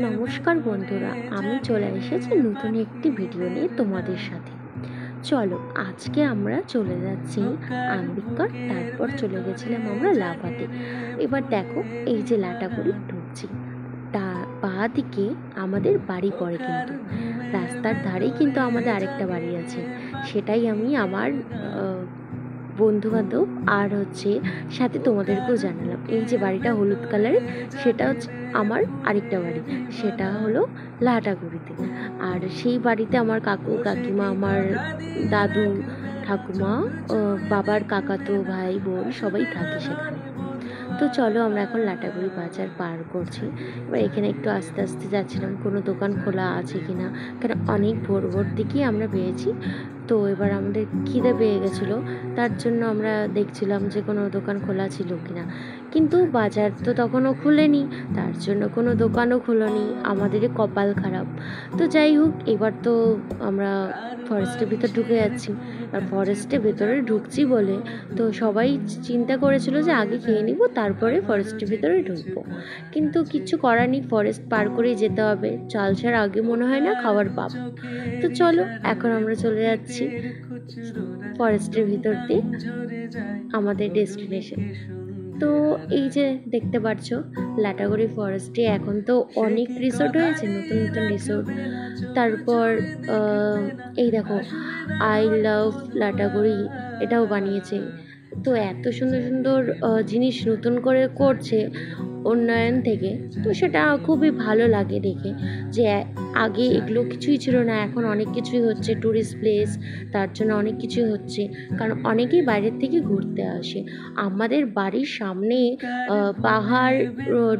নমস্কার বন্ধুরা, আমি চলে এসেছি নতুন একটি ভিডিও নিয়ে তোমাদের সাথে। চলো, আজকে আমরা চলে যাচ্ছি আম্বিকা, তারপর চলে গেছিলাম আমরা লাভাতে। এবার দেখো, এই যে লাটাগুড়ি ঢুকছি, বাঁ দিকে আমাদের বাড়ি পড়ে, কিন্তু রাস্তার ধারেই কিন্তু আমাদের আরেকটা বাড়ি আছে। সেটাই আমি আমার বন্ধু বান্ধব আর সাথে তোমাদেরকেও জানালাম। এই যে বাড়িটা হলুদ কালারের, সেটা হচ্ছে আমার আরেকটা বাড়ি, সেটা হলো লাটাগুড়িতে। আর সেই বাড়িতে আমার কাকু কাকিমা, আমার দাদু ঠাকুমা, বাবার কাকাতো ভাই বোন সবাই থাকে সেখানে। তো চলো, আমরা এখন লাটাগুড়ি বাজার পার করছি। এবার এখানে একটু আস্তে আস্তে যাচ্ছিলাম কোনো দোকান খোলা আছে কিনা, কারণ অনেক ভোর ভোর দিকেই আমরা পেয়েছি। তো এবার আমাদের খিদে পেয়ে গেছিলো, তার জন্য আমরা দেখছিলাম যে কোনো দোকান খোলা ছিল কিনা, কিন্তু বাজার তো তখনও খুলেনি, তার জন্য কোনো দোকানও খোলেনি। আমাদেরই কপাল খারাপ। তো যাই হোক, এবার তো আমরা ফরেস্টের ভিতর ঢুকে যাচ্ছি। আর ফরেস্টের ভেতরে ঢুকছি বলে তো সবাই চিন্তা করেছিল যে আগে খেয়ে নিব, তারপরে ফরেস্টের ভিতরে ঢুকবো। কিন্তু কিচ্ছু করার নেই, ফরেস্ট পার করেই যেতে হবে। চালসার আগে মনে হয় না খাবার পাব। তো চলো, এখন আমরা চলে যাচ্ছি ফরেস্টের ভিতর দিয়ে আমাদের ডেস্টিনেশন। তো এই যে দেখতে পাচ্ছ, লাটাগুড়ি ফরেস্টে এখন তো অনেক রিসোর্ট হয়েছে, নতুন নতুন রিসোর্ট। তারপর এই দেখো, আই লাভ লাটাগুড়ি, এটাও বানিয়েছে। তো এত সুন্দর সুন্দর জিনিস নতুন করে করছে উন্নয়ন থেকে, তো সেটা খুবই ভালো লাগে দেখে, যে আগে এগুলো কিছুই ছিল না, এখন অনেক কিছুই হচ্ছে। ট্যুরিস্ট প্লেস, তার জন্য অনেক কিছুই হচ্ছে, কারণ অনেকেই বাইরের থেকে ঘুরতে আসে। আমাদের বাড়ির সামনে পাহাড়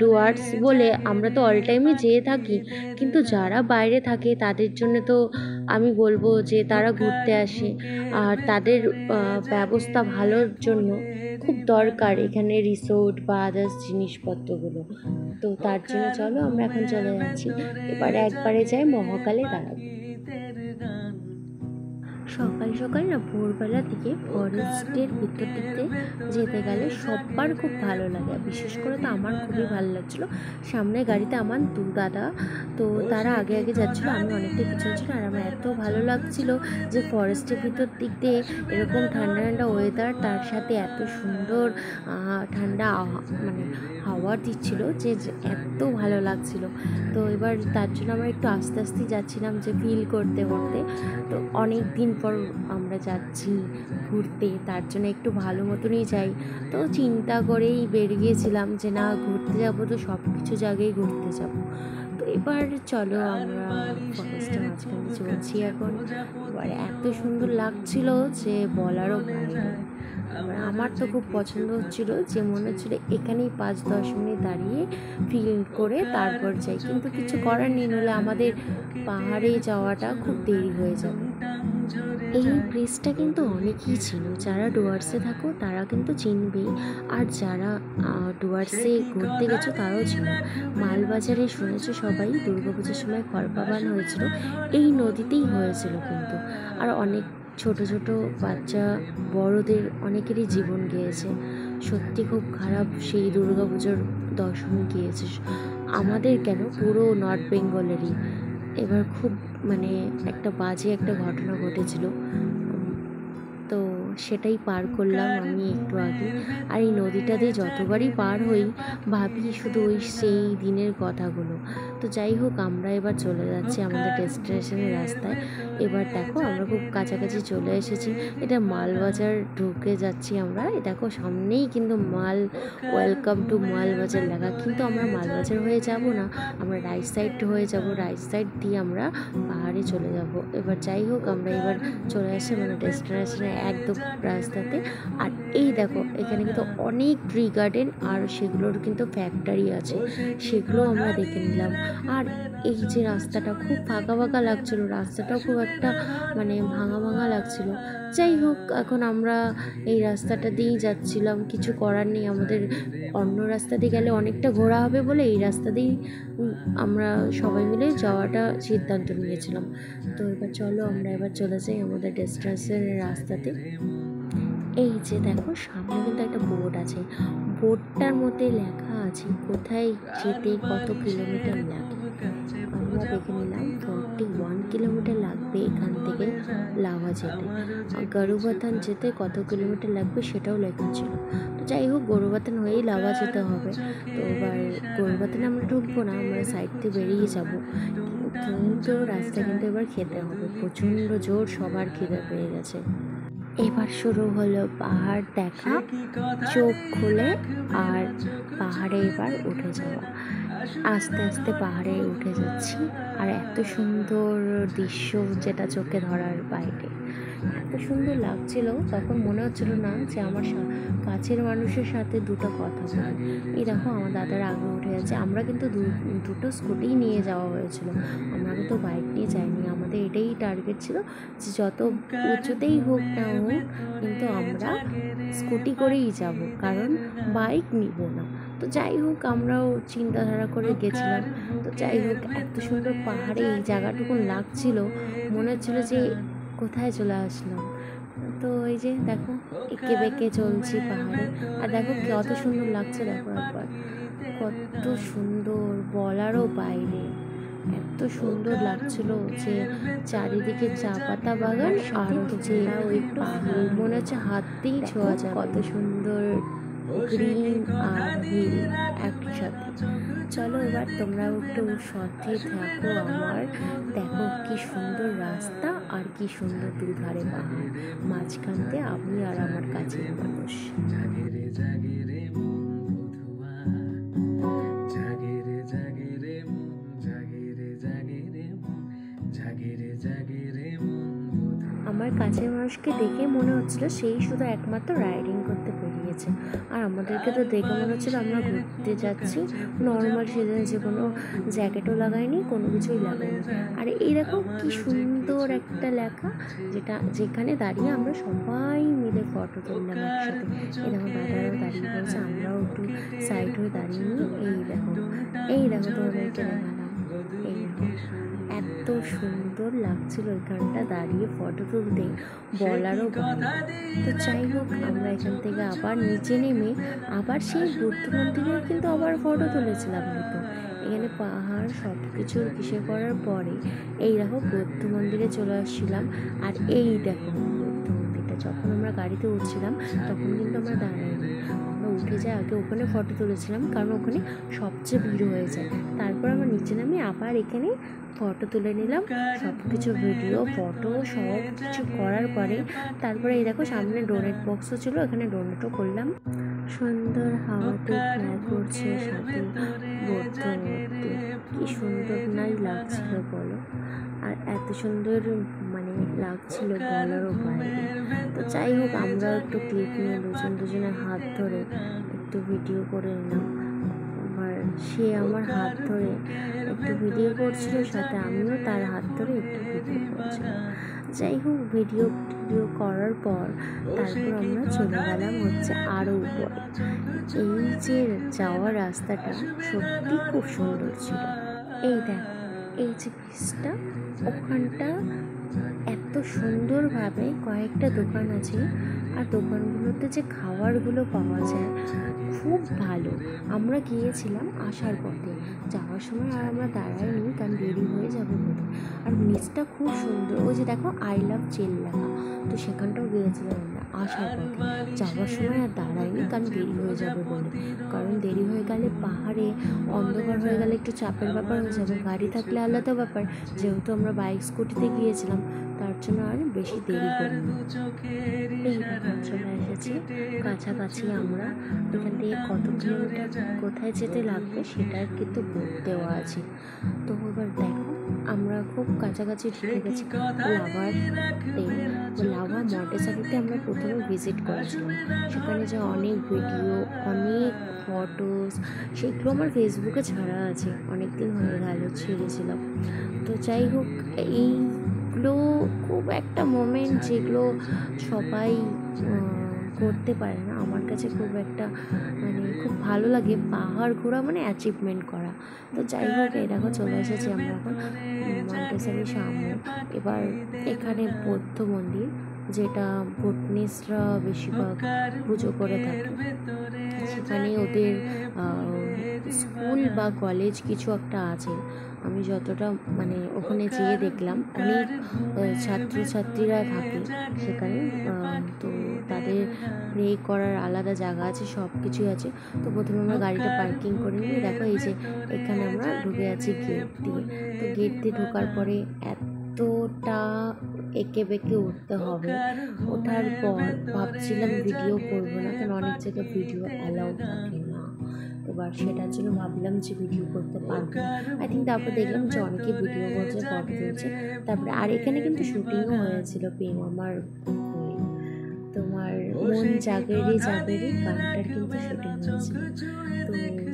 ডুয়ার্স বলে আমরা তো অল টাইমই যেয়ে থাকি, কিন্তু যারা বাইরে থাকে তাদের জন্য তো আমি বলবো যে তারা ঘুরতে আসে, আর তাদের ব্যবস্থা ভালোর জন্য খুব দরকার এখানে রিসোর্ট বা আদার্স জিনিসপত্রগুলো। তো তার জন্য চলো, আমরা এখন চলে যাচ্ছি। এবারে একবারে যাই মহাকালে দাঁড়াবো। সকাল সকাল না, ভোরবেলার দিকে ফরেস্টের ভিতর দিকে যেতে গেলে সবার খুব ভালো লাগে, বিশেষ করে তো আমার খুবই ভালো লাগছিলো। সামনে গাড়িতে আমার দু দাদা, তো তারা আগে আগে যাচ্ছিলো, আমি অনেকটাই পিছনে ছিল। আর আমার এত ভালো লাগছিল যে ফরেস্টের ভিতর দিক দিয়ে এরকম ঠান্ডা ঠান্ডা ওয়েদার, তার সাথে এত সুন্দর ঠান্ডা মানে হাওয়া দিচ্ছিল, যে এত ভালো লাগছিল। তো এবার তার জন্য আমরা একটু আস্তে আস্তে যাচ্ছিলাম, যে ফিল করতে করতে। তো অনেক দিন পর আমরা যাচ্ছি ঘুরতে, তার জন্য একটু ভালো মতনই যাই। তো চিন্তা করেই বেরিয়েছিলাম যে না, ঘুরতে যাব তো সব কিছু জায়গায় ঘুরতে যাব। তো এবার চলো, আমরা ফরেস্টের মাঝখানে চলছি এখন। এবার এত সুন্দর লাগছিল যে বলারও বাইরে। আমার তো খুব পছন্দ হচ্ছিল, যে মনে হচ্ছিল এখানেই 5-10 মিনিট দাঁড়িয়ে ফিল করে তারপর যাই, কিন্তু কিছু করার নেই, নইলে আমাদের পাহাড়ে যাওয়াটা খুব দেরি হয়ে যাবে। এই ব্রিজটা কিন্তু অনেকেই ছিল, যারা ডুয়ার্সে থাকো তারা কিন্তু চিনবেই, আর যারা ডুয়ার্সে ঘুরতে গেছো তারাও ছিল। মালবাজারে শুনেছো সবাই, দুর্গাপুজোর সময় খরপাবান হয়েছিল, এই নদীতেই হয়েছিল কিন্তু। আর অনেক ছোট ছোট বাচ্চা বড়দের অনেকেরই জীবন গিয়েছে। সত্যি খুব খারাপ সেই দুর্গাপুজোর দশমী গিয়েছে, আমাদের কেন, পুরো নর্থ বেঙ্গলেরই। এবার খুব মানে একটা বাজে একটা ঘটনা ঘটেছিল। তো সেটাই পার করলাম আমি একটু আগে। আর এই নদীটা দিয়ে যতবারই পার হই, ভাবি শুধু ওই সেই দিনের কথাগুলো। তো যাই হোক, আমরা এবার চলে যাচ্ছি আমাদের ডেস্টিনেশনের রাস্তায়। এবার দেখো, আমরা খুব কাছাকাছি চলে এসেছি। এটা মালবাজার ঢুকে যাচ্ছি আমরা। দেখো সামনেই কিন্তু ওয়েলকাম টু মালবাজার লেখা, কিন্তু আমরা মালবাজার হয়ে যাব না, আমরা রাইট সাইড হয়ে যাব। রাইট সাইড দিয়ে আমরা পাহাড়ে চলে যাব। এবার যাই হোক, আমরা এবার চলে আসছি মানে ডেস্টিনেশনে একদম রাস্তাতে। আর এই দেখো, এখানে কিন্তু অনেক ট্রি গার্ডেন, আর সেগুলোর কিন্তু ফ্যাক্টরি আছে, সেগুলো আমরা দেখে নিলাম। আর এই যে রাস্তাটা খুব ফাঁকা ফাঁকা লাগছিল, রাস্তাটাও খুব একটা মানে ভাঙা ভাঙা লাগছিল। যাই হোক, এখন আমরা এই রাস্তাটা দিয়েই যাচ্ছিলাম, কিছু করার নেই, আমাদের অন্য রাস্তা দিয়ে গেলে অনেকটা ঘোরা হবে বলে এই রাস্তা দিয়েই আমরা সবাই মিলে যাওয়াটা সিদ্ধান্ত নিয়েছিলাম। তো এবার চলো, আমরা এবার চলে যাই আমাদের ডেস্টিনেশনের রাস্তাতে। এই যে দেখো সামনে কিন্তু একটা বোর্ড আছে, বোর্ডটার মধ্যে লেখা আছে কোথায় যেতে কত কিলোমিটার লাগে। আমরা দেখে নিলাম 41 কিলোমিটার লাগবে এখান থেকে লাভা যেতে, আর গরুবাথান যেতে কত কিলোমিটার লাগবে সেটাও লেখা ছিল। তো যাই হোক গরুবাথান হয়েই লাভা যেতে হবে। তো এবার গরুবাথানে আমরা ঢুকবো না, আমরা সাইড দিয়ে বেরিয়ে যাবো। কিন্তু রাস্তা কিন্তু এবার খেতে হবে, প্রচণ্ড জোর সবার খিদে পেয়ে গেছে। এবার শুরু হলো পাহাড় দেখা, চোখ খুলে আর পাহাড়ে এবার উঠে যাওয়া। আস্তে আস্তে পাহাড়ে উঠে যাচ্ছি, আর এত সুন্দর দৃশ্য যেটা চোখে ধরার বাইরে, এত সুন্দর লাগছিল। তখন মনে হচ্ছিল না যে আমার কাছের মানুষের সাথে দুটো কথা বলি। এই দেখো আমার দাদারা আগে উঠে যাচ্ছে। আমরা কিন্তু দুটো স্কুটি নিয়ে যাওয়া হয়েছিল, আমরা কিন্তু বাইক নিয়ে যাইনি। আমাদের এটাই টার্গেট ছিল যে যত উঁচুতেই হোক না হোক কিন্তু আমরা স্কুটি করেই যাব, কারণ বাইক নিব না। তো যাই হোক আমরাও চিন্তাধারা করে গেছিলাম। তো যাই হোক এত সুন্দর পাহাড়ে এই জায়গাটুকু লাগছিল, মনে হচ্ছিল যে কোথায় চলে আসলাম। তো এই যে দেখো এঁকে বেঁকে চলছি পাহাড়ে, আর দেখো কত সুন্দর লাগছে, দেখো একবার কত সুন্দর বলারও বাইরে। এত সুন্দর লাগছিল যে চারিদিকে চা পাতা বাগান আর হচ্ছে ওই পাহাড়, মনে হচ্ছে হাত দিয়েই ছোঁয়া যায়। কত সুন্দর গ্রিন আর হিল একসাথে। চলো এবার তোমরাও একটু সাথে থাকো আমার, দেখো কি সুন্দর রাস্তা আর কি সুন্দর দুধারে পাহাড়, মাঝখানতে আমি আর আমার কাছের মানুষ। আমার কাছের মানুষকে দেখে মনে হচ্ছিল সেই শুধু একমাত্র রাইডিং করতে বেরিয়েছে, আর আমাদেরকে তো দেখে মনে হচ্ছিল আমরা ঘুরতে যাচ্ছি নর্মাল সিজনে, যে কোনো জ্যাকেটও লাগাইনি, কোনো কিছুই লাগাইনি। আর এই দেখো কি সুন্দর একটা লেখা, যেখানে দাঁড়িয়ে আমরা সবাই মিলে ফটো তুললাম একসাথে। এই দেখো দাদারাও দাঁড়িয়ে পড়েছে, আমরাও একটু সাইড হয়ে দাঁড়িয়ে নিই। এই দেখো তোমাদেরকে দেখালাম, এই এত সুন্দর লাগছিল এখানটা দাঁড়িয়ে ফটো তুলতে, বলারও বাইরে। তো যাই হোক আমরা এখান থেকে আবার নিচে নেমে আবার সেই বুদ্ধ মন্দিরে কিন্তু আবার ফটো তুলেছিলাম। কিন্তু এখানে পাহাড় সব কিছুর কিসে করার পরে এই দেখো বৌদ্ধ মন্দিরে চলে আসছিলাম। আর এই দেখো বৌদ্ধ মন্দিরটা, যখন আমরা গাড়িতে উঠছিলাম তখন কিন্তু আমরা দাঁড়াইনি, আমরা উঠে যাই আগে ওখানে ফটো তুলেছিলাম, কারণ ওখানে সবচেয়ে ভিড় হয়ে যায়। তারপর আমরা নিচে নামে আবার এখানে ফটো তুলে নিলাম, সব কিছু ভিডিও ফটো সব কিছু করার পরে তারপরে এই দেখো সামনে ডোনেট বক্সও ছিল, এখানে ডোনেটও করলাম। সুন্দর হাওয়াতে খেলা করছে সাথে বৌদ্ধ মূর্তি, কি সুন্দর নাই লাগছিল বলো, আর এত সুন্দর মানে লাগছিল বলারও বাইরে। তো যাই হোক আমরা একটু ক্লিপ নিয়ে দুজনের হাত ধরে একটু ভিডিও করে নিলাম। আর সে আমার হাত ধরে একটু ভিডিও করছিল, সাথে আমিও তার হাত ধরে একটু ভিডিও করছিলাম। যাই হোক ভিডিও করার পর তারপর আমরা চলে গেলাম হচ্ছে আরও উপরে। এই যে যাওয়ার রাস্তাটা সত্যি খুব সুন্দর ছিল। এই দেখ এই যে পিসটা, ওখানটা এত সুন্দরভাবে কয়েকটা দোকান আছে, আর দোকানগুলোতে যে খাবারগুলো পাওয়া যায় খুব ভালো। আমরা গিয়েছিলাম আসার পথে, যাওয়ার সময় আর আমরা দাঁড়াইনি কারণ দেরি হয়ে যাবে বলে। আর নিচটা খুব সুন্দর, ওই যে দেখো আই লাভ জেল লেখা, তো সেখানটাও গিয়েছিলাম আমরা আসার পথে। যাওয়ার সময় আর দাঁড়াইনি কারণ দেরি হয়ে যাবে বলে, কারণ দেরি হয়ে গেলে পাহাড়ে অন্ধকার হয়ে গেলে একটু চাপের ব্যাপার হয়ে যাবে। গাড়ি থাকলে আলাদা ব্যাপার, যেহেতু আমরা বাইক স্কুটিতে গিয়েছিলাম তার জন্য আর বেশি দেরি করিনি। এই দেখো চলে এসেছি কাছাকাছি আমরা, এখান থেকে কত কিলোমিটার কোথায় যেতে লাগবে সেটার কিন্তু বোর্ড দেওয়া আছে। তো এবার দেখো আমরা খুব কাছাকাছি ঢুকে গেছি লাভাতে। লাভা মন্টেসরিতে আমরা প্রথমে ভিজিট করেছিলাম, সেখানে যে অনেক ভিডিও অনেক ফটোস সেগুলো আমার ফেসবুকে ছাড়া আছে, অনেক দিন হয়ে গেল ছেড়েছিলাম। তো যাই হোক এইগুলো খুব একটা মোমেন্ট যেগুলো সবাই করতে পারে না, আমার কাছে খুব একটা মানে খুব ভালো লাগে। পাহাড় ঘোরা মানে অ্যাচিভমেন্ট করা। তো যাই হোক এই দেখো চলে এসেছি আমরা এখন মন্টেসরির সামনে। এবার এখানে বৌদ্ধ মন্দির, যেটা বটনিস্টরা বেশিরভাগ পুজো করে থাকে। সেখানে ওদের স্কুল বা কলেজ কিছু একটা আছে। আমি যতটা মানে ওখানে যেয়ে দেখলাম অনেক ছাত্রছাত্রীরা থাকে সেখানে, তো তাদের প্রে করার আলাদা জায়গা আছে, সব কিছুই আছে। তো প্রথমে আমরা গাড়িটা পার্কিং করে নিই। দেখো এই যে এখানে আমরা ঢুকে যাচ্ছি গেট দিয়ে। তো গেট দিয়ে ঢোকার পরে এতটা এঁকে বেঁকে উঠতে হবে। ওঠার পর ভাবছিলাম ভিডিও করবো না, কারণ অনেক জায়গায় ভিডিও অ্যালাউ থাকে না। এবার সেটার জন্য ভাবলাম যে ভিডিও করতে পারবো। আই থিঙ্ক তারপর দেখলাম যে অনেকে ভিডিও করছে, ফটো তুলছে। তারপরে আর এখানে কিন্তু শুটিংও হয়েছিল প্রেম আমার তোমার মন জাগেরে জাগেরে গানটার কিন্তু শুটিং হয়েছিল। তো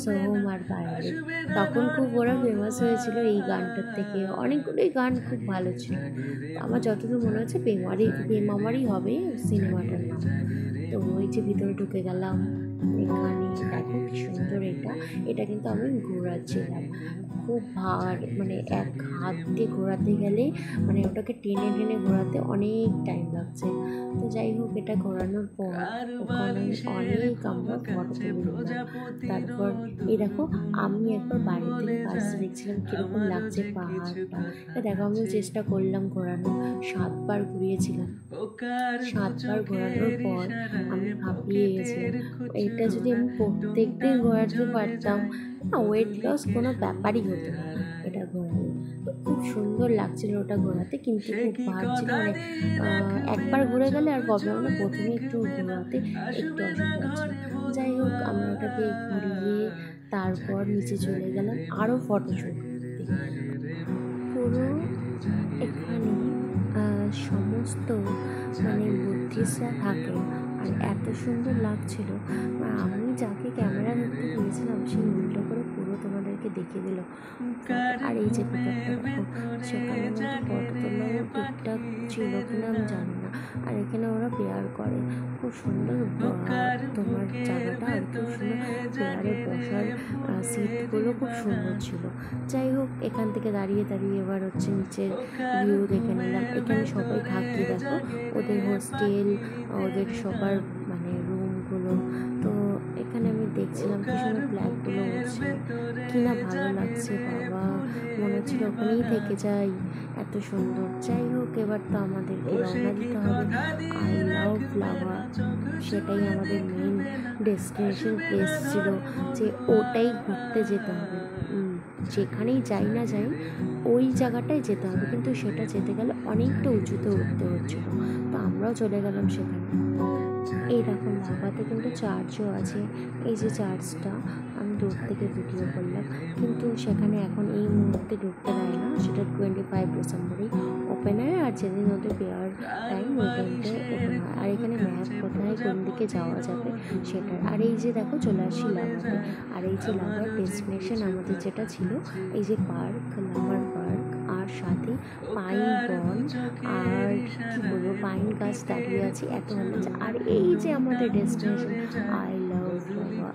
সোহম আর বাইরে তখন খুব ওরা ফেমাস হয়েছিল এই গানটার থেকে। অনেকগুলোই গান খুব ভালো ছিল। আমার যতদূর মনে হচ্ছে প্রেম আমারই হবে সিনেমাটার নাম। তো ওই যে ভিতরে ঢুকে গেলাম, এখানে দেখো কি সুন্দর। এটা কিন্তু আমি ঘোরাচ্ছিলাম খুব ভার, মানে এক হাত দিয়ে ঘোরাতে গেলে মানে ওটাকে টেনে টেনে ঘোরাতে অনেক টাইম লাগছে। তো যাই হোক, এটা ঘোরানোর পর ওখানে অনেক আমরা ফটো তুলে। তারপর এই দেখো আমি একবার বাইরে থেকে কাছে দেখছিলাম কীরকম লাগছে পাহাড়টা। দেখো আমি চেষ্টা করলাম ঘোরানো, 7 বার ঘুরিয়েছিলাম। 7 বার ঘোরানোর পর আমি হাঁপিয়ে গেছিলাম। এটা যদি আমি প্রত্যেক দিন ঘোরাতে পারতাম না, ওয়েট লস কোনো ব্যাপারই হতো না এটা ঘোরালে। খুব সুন্দর লাগছিল ওটা ঘোরাতে, কিন্তু খুব ভার ছিল। মানে একবার ঘুরে গেলে আর প্রবলেম না, প্রথমে একটু ঘোরাতে একটু অসুবিধা ছিল। যাই হোক, আমরা ওটাকে ঘুরিয়ে তারপর নিচে চলে গেলাম আরও ফটোশ্যুট করতে। পুরো এখানে সমস্ত মানে বুদ্ধিস্টরা থাকে, আর এত সুন্দর লাগছিল। আমি যাকে ক্যামেরা ধরতে গিয়েছিলাম সেই উল্টো করে পুরো তোমাদেরকে দেখিয়ে দিল। আর এই যে ভিতরটা দেখো, সেখানে ফটো তোলার ঠিকঠাক ছিল কিনা আমি জানি না। আর এখানে ওরা পেয়ার করে, খুব সুন্দর তোমার জায়গাটা, আর খুব সুন্দর পেয়ারে বসার সিটগুলো খুব সুন্দর ছিল। যাই হোক, এখান থেকে দাঁড়িয়ে দাঁড়িয়ে এবার হচ্ছে নিচের ভিউ দেখে নিলাম। এখানে সবাই থাকে, দেখো ওদের হোস্টেল, ওদের সবার মানে রুমগুলো। তো এখানে আমি দেখছিলাম কি সুন্দর ব্ল্যাকগুলো উঠছে, কি না ভালো লাগছে বাবা, মনে হচ্ছিল ওখানেই থেকে যাই, এত সুন্দর। যাই হোক, এবার তো আমাদেরকে রওনা দিতে হবে আই লাভ লাভা। সেটাই আমাদের মেন ডেস্টিনেশন প্লেস ছিল, যে ওটাই ঘুরতে যেতে হবে। যেখানেই যাই না যাই ওই জায়গাটায় যেতে হবে, কিন্তু সেটা যেতে গেলে অনেকটা উঁচুতে উঠতে হচ্ছিল। তো আমরাও চলে গেলাম সেখানে। এইরকম লাভাতে কিন্তু চার্চও আছে। এই যে চার্চটা আমি দূর থেকে ভিডিও করলাম, কিন্তু সেখানে এখন এই মুহূর্তে ঢুকতে দেয় না, সেটা 25 ডিসেম্বরেই ওপেন হয়। আর যেদিন ওদের পেয়ার টাইম ওই টাইমটা ওপেন হয়। আর এখানে ম্যাপ কোথায় কোন দিকে যাওয়া যাবে সেটার। আর এই যে দেখো চলে আসি লাভাতে। আর এই যে লাভার ডেস্টিনেশন আমাদের যেটা ছিল, এই যে পার্ক, লাভার পার্ক, আর সাথে পাইন বন, আর কি বলবো পাইন গাছ দাঁড়িয়ে আছে, এত ভালো লাগছে। আর এই যে আমাদের ডেস্টিনেশন আই লাভ লাভা।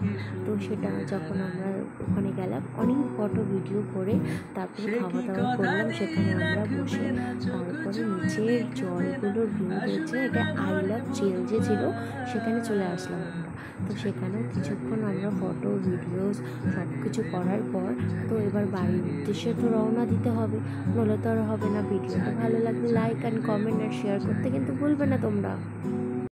তো সেটা যখন আমরা ওখানে গেলাম, অনেক ফটো ভিডিও করে তারপরে খাওয়া দাওয়া করলাম সেখানে আমরা বসে। তারপরে নিচের জলগুলোর ভিউ দেখছে, এটা আই লাভ চিল যে ছিল সেখানে চলে আসলাম আমরা। তো সেখানেও কিছুক্ষণ আমরা ফটো ভিডিওস সব কিছু করার পর তো এবার বাড়ির উদ্দেশ্যে তো রওনা দিতে হবে, নলে তো আর হবে না। ভিডিওটা ভালো লাগলে লাইক অ্যান্ড কমেন্ট আর শেয়ার করতে কিন্তু ভুলবে না তোমরা।